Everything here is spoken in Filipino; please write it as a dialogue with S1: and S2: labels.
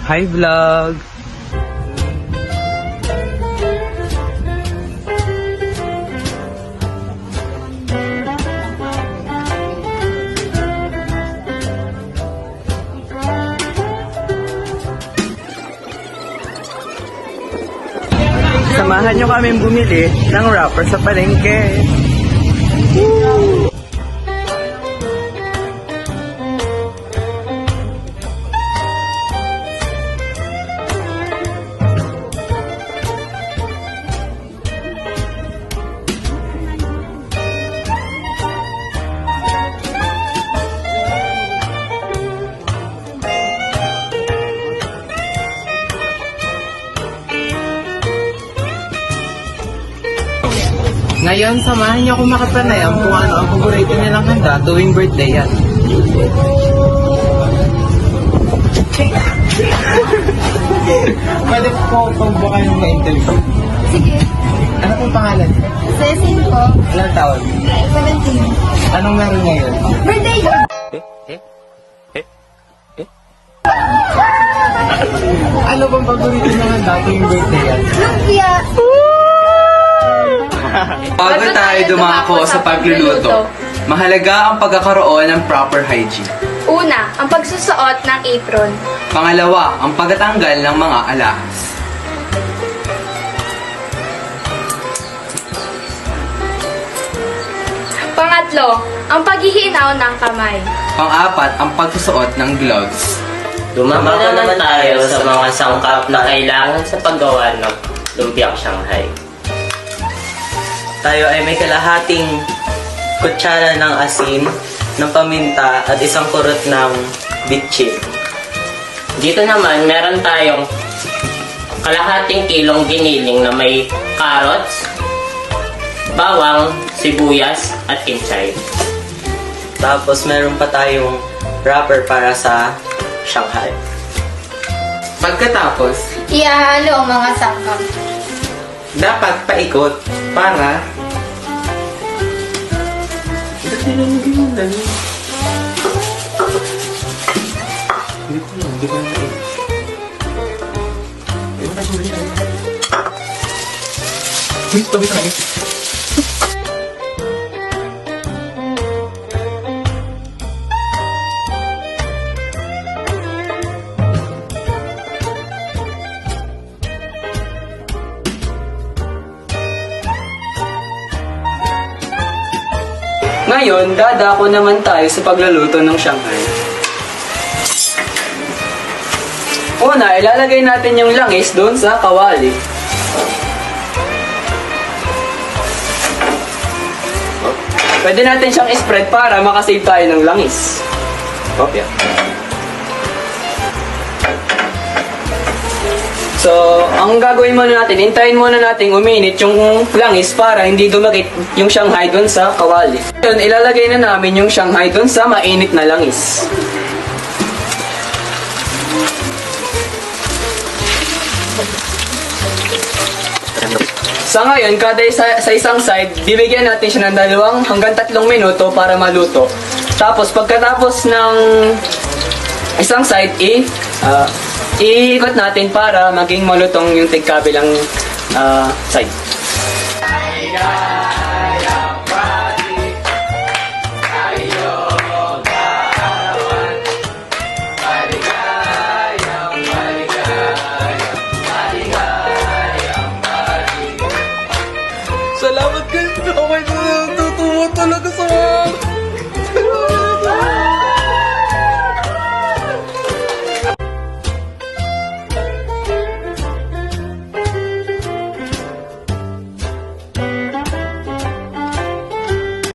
S1: Hi vlog! Samahan nyo kami bumili ng wrapper sa palengke. Woo! Ngayon, samahan niyo ako makapanayam kung ano ang paborito nilang handa tuwing birthday yan. Pwede po pag baka yung ma-interview.
S2: Sige.
S1: Ano pong pangalan?
S2: Cecil po.
S1: Ilang taon?
S2: 17.
S1: Anong meron ngayon?
S2: Birthday ko.
S1: Ano bang paborito nilang handa tuwing birthday yan?
S2: Lumpia.
S3: Bago tayo dumako sa pagluluto, mahalaga ang pagkakaroon ng proper hygiene.
S2: Una, ang pagsusuot ng apron.
S3: Pangalawa, ang pagtatanggal ng mga alahas.
S2: Pangatlo, ang paghihinaw ng kamay.
S3: Pang-apat, ang pagsusuot ng gloves.
S4: Dumako naman tayo sa mga sangkap na kailangan sa paggawa ng lumpiang Shanghai. Tayo ay may kalahating kutsara ng asin, ng paminta at isang kurot ng bitchin. Dito naman, meron tayong kalahating kilong giniling na may carrots, bawang, sibuyas at kinchay. Tapos meron pa tayong wrapper para sa Shanghai.
S3: Pagkatapos,
S2: Ihahalo ang mga sangkap.
S3: dapat paikot para Ngayon, dadako naman tayo sa pagluluto ng Shanghai. Una, ilalagay natin yung langis doon sa kawali. Pwede natin siyang spread para makasave tayo ng langis. Kopya. So, ang gagawin muna natin, hintayin muna natin uminit yung langis para hindi dumakit yung Shanghai dun sa kawali. Yun, ilalagay na namin yung Shanghai dun sa mainit na langis. Sa ngayon, kada sa isang side, bibigyan natin siya ng 2 hanggang 3 minuto para maluto. Tapos, pagkatapos ng isang side, iikot natin para maging malutong yung tigkabilang side. Hi guys!